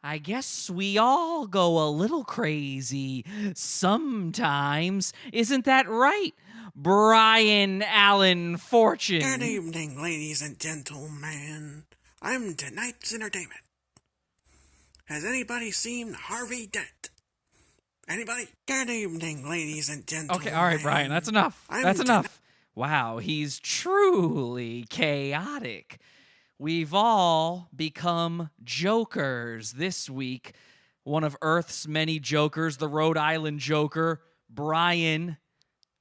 I guess we all go a little crazy sometimes. Isn't that right, Brian Allen Fortune? Good evening, ladies and gentlemen. I'm tonight's entertainment. Has anybody seen Harvey Dent? Anybody? Good evening, ladies and gentlemen. Okay, all right, Brian, that's enough. That's enough. Wow, he's truly chaotic. We've all become jokers this week. One of Earth's many jokers, the Rhode Island Joker, Brian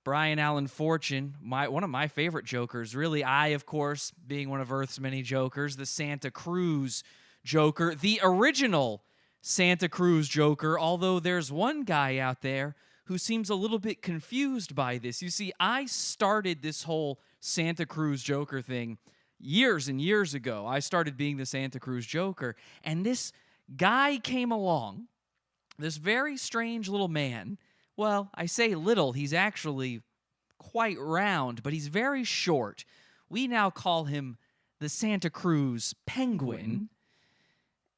Allen Fortune, one of my favorite jokers. Really, I, of course, being one of Earth's many jokers, the Santa Cruz Joker, the original Santa Cruz Joker, although there's one guy out there who seems a little bit confused by this. You see, I started this whole Santa Cruz Joker thing years and years ago. I started being the Santa Cruz Joker, and this guy came along, this very strange little man. Well, I say little, he's actually quite round, but he's very short. We now call him the Santa Cruz Penguin.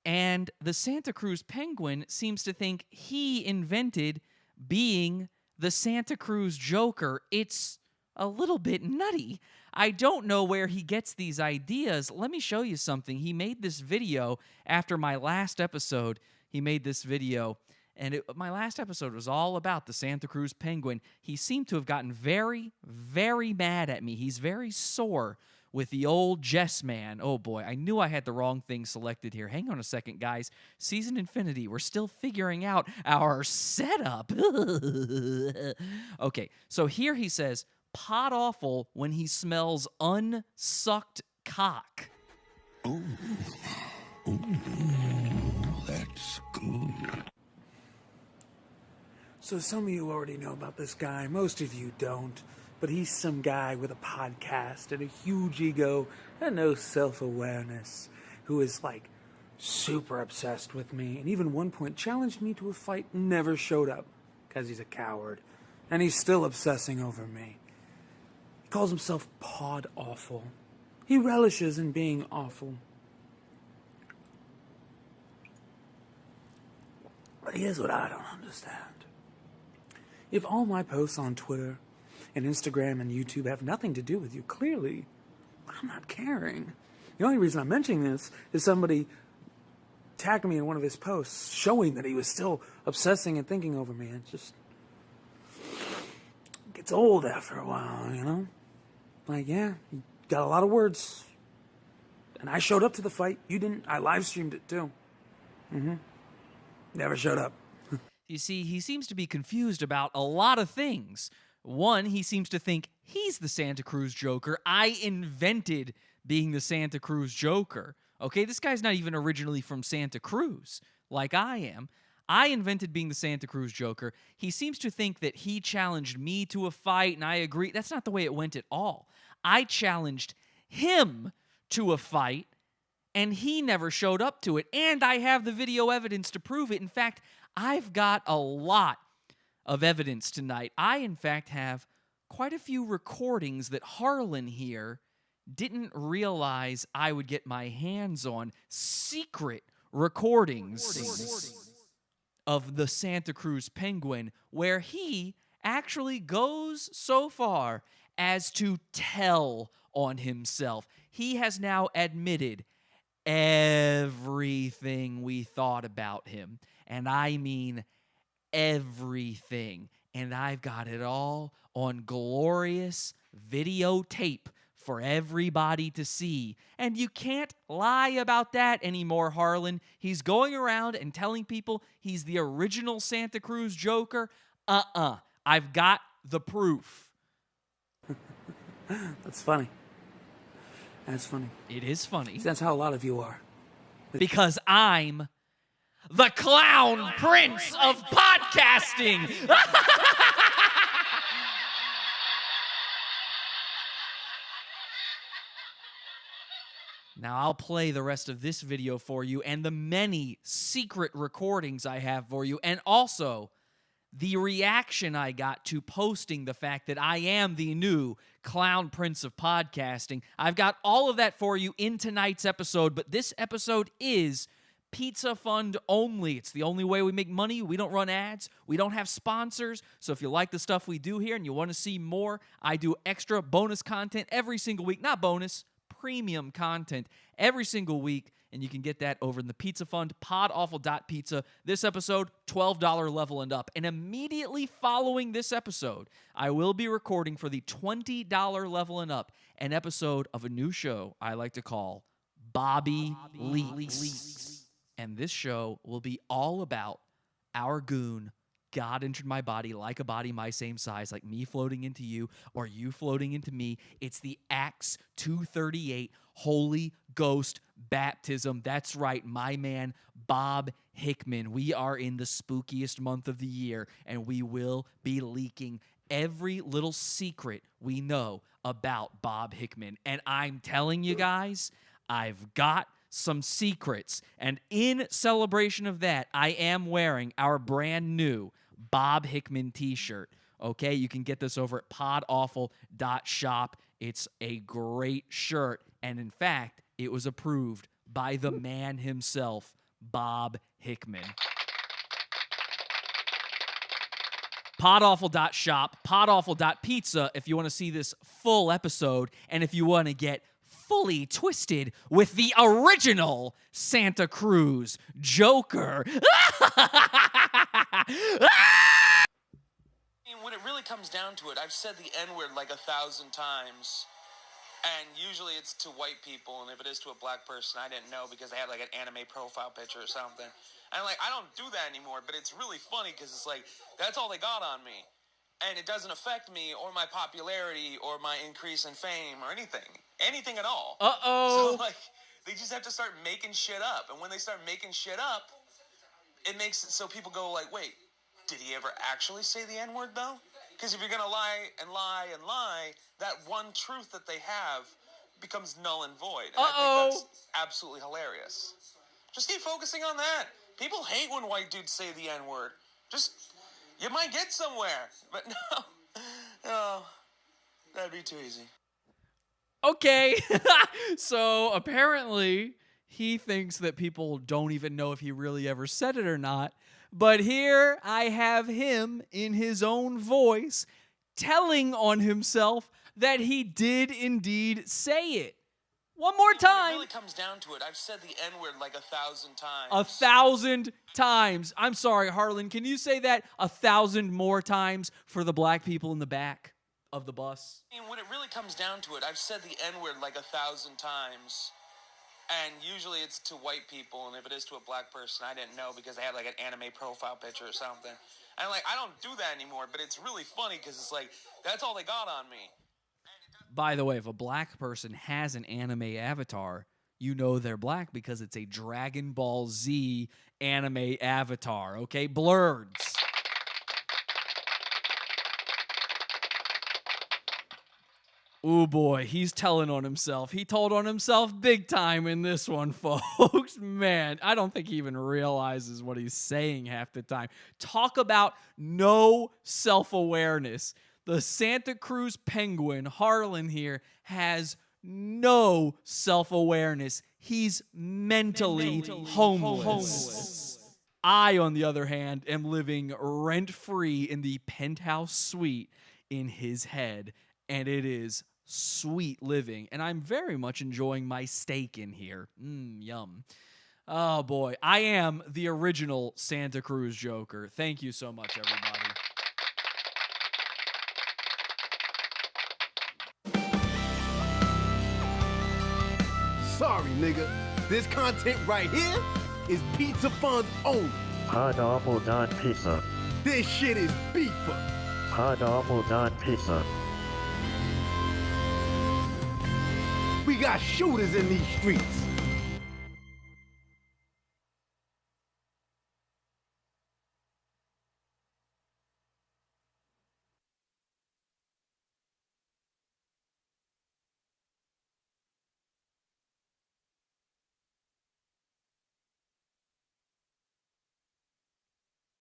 And the Santa Cruz Penguin seems to think he invented being the Santa Cruz Joker. It's a little bit nutty. I don't know where he gets these ideas. Let me show you something. He made this video after my last episode. He made this video, and my last episode was all about the Santa Cruz Penguin. He seemed to have gotten very, very mad at me. He's very sore with the old Jess Man. Oh boy, I knew I had the wrong thing selected here. Hang on a second, guys. Season Infinity, we're still figuring out our setup. Okay, so here he says, pot awful when he smells unsucked cock. Oh, that's good. So some of you already know about this guy. Most of you don't. But he's some guy with a podcast and a huge ego and no self-awareness who is, like, super obsessed with me. And even one point challenged me to a fight, never showed up because he's a coward. And he's still obsessing over me. He calls himself Pod Awful. He relishes in being awful. But here's what I don't understand. If all my posts on Twitter and Instagram and YouTube have nothing to do with you, clearly, I'm not caring. The only reason I'm mentioning this is somebody tagged me in one of his posts showing that he was still obsessing and thinking over me. It just gets old after a while, you know? Like, yeah, you got a lot of words. And I showed up to the fight. You didn't. I live streamed it too. Never showed up. You see, he seems to be confused about a lot of things. One, he seems to think he's the Santa Cruz Joker. I invented being the Santa Cruz Joker. Okay, this guy's not even originally from Santa Cruz, like I am. I invented being the Santa Cruz Joker. He seems to think that he challenged me to a fight, and I agree. That's not the way it went at all. I challenged him to a fight, and he never showed up to it. And I have the video evidence to prove it. In fact, I've got a lot of evidence tonight. I, in fact, have quite a few recordings that Harlan here didn't realize I would get my hands on. Secret recordings of the Santa Cruz Penguin, where he actually goes so far as to tell on himself. He has now admitted everything we thought about him. And I mean everything. And I've got it all on glorious videotape for everybody to see. And you can't lie about that anymore, Harlan. He's going around and telling people he's the original Santa Cruz Joker. I've got the proof. That's funny. That's funny. It is funny. That's how a lot of you are. Because I'm the Clown Prince of podcasting. Now, I'll play the rest of this video for you and the many secret recordings I have for you, and also the reaction I got to posting the fact that I am the new Clown Prince of podcasting. I've got all of that for you in tonight's episode, but this episode is Pizza Fund only. It's the only way we make money. We don't run ads. We don't have sponsors. So if you like the stuff we do here and you want to see more, I do extra bonus content every single week. Not bonus, premium content every single week. And you can get that over in the Pizza Fund, podawful.pizza. This episode, $12 level and up. And immediately following this episode, I will be recording for the $20 level and up an episode of a new show I like to call Bobby Leaks. And this show will be all about our goon, God entered my body like a body my same size, like me floating into you or you floating into me. It's the Acts 238 Holy Ghost baptism. That's right, my man, Bob Hickman. We are in the spookiest month of the year, and we will be leaking every little secret we know about Bob Hickman. And I'm telling you guys, I've got some secrets. And in celebration of that, I am wearing our brand new Bob Hickman t-shirt. Okay, you can get this over at podawful.shop. It's a great shirt. And in fact, it was approved by the man himself, Bob Hickman. Podawful.shop, podawful.pizza if you want to see this full episode and if you want to get fully twisted with the original Santa Cruz Joker. When it really comes down to it, I've said the N-word like 1,000 times, and usually it's to white people, and if it is to a black person, I didn't know because they had like an anime profile picture or something. And like, I don't do that anymore, but it's really funny because it's like, that's all they got on me. And it doesn't affect me or my popularity or my increase in fame or anything at all. Uh-oh. So like, they just have to start making shit up. And when they start making shit up, it makes it so people go like, wait, did he ever actually say the N-word though? Because if you're going to lie and lie and lie, that one truth that they have becomes null and void. And I think that's absolutely hilarious. Just keep focusing on that. People hate when white dudes say the N-word. You might get somewhere. But no, that'd be too easy. Okay. So apparently he thinks that people don't even know if he really ever said it or not. But here I have him in his own voice telling on himself that he did indeed say it. One more time. When it really comes down to it, I've said the N-word like 1,000 times. 1,000 times. I'm sorry, Harlan. Can you say that 1,000 more times for the black people in the back of the bus? When it really comes down to it, I've said the N-word like 1,000 times. And usually it's to white people, and if it is to a black person, I didn't know because they had like an anime profile picture or something. And like, I don't do that anymore, but it's really funny because it's like, that's all they got on me. By the way, if a black person has an anime avatar, you know they're black because it's a Dragon Ball Z anime avatar, okay? Blurds. Ooh, boy, he's telling on himself. He told on himself big time in this one, folks. Man, I don't think he even realizes what he's saying half the time. Talk about no self-awareness. The Santa Cruz Penguin, Harlan here, has no self-awareness. He's mentally homeless. I, on the other hand, am living rent-free in the penthouse suite in his head, and it is sweet living, and I'm very much enjoying my steak in here. Yum. Oh, boy. I am the original Santa Cruz Joker. Thank you so much, everybody. Sorry, nigga. This content right here is Pizza Funds only. Podawful.pizza. This shit is beefer. Podawful.pizza. We got shooters in these streets.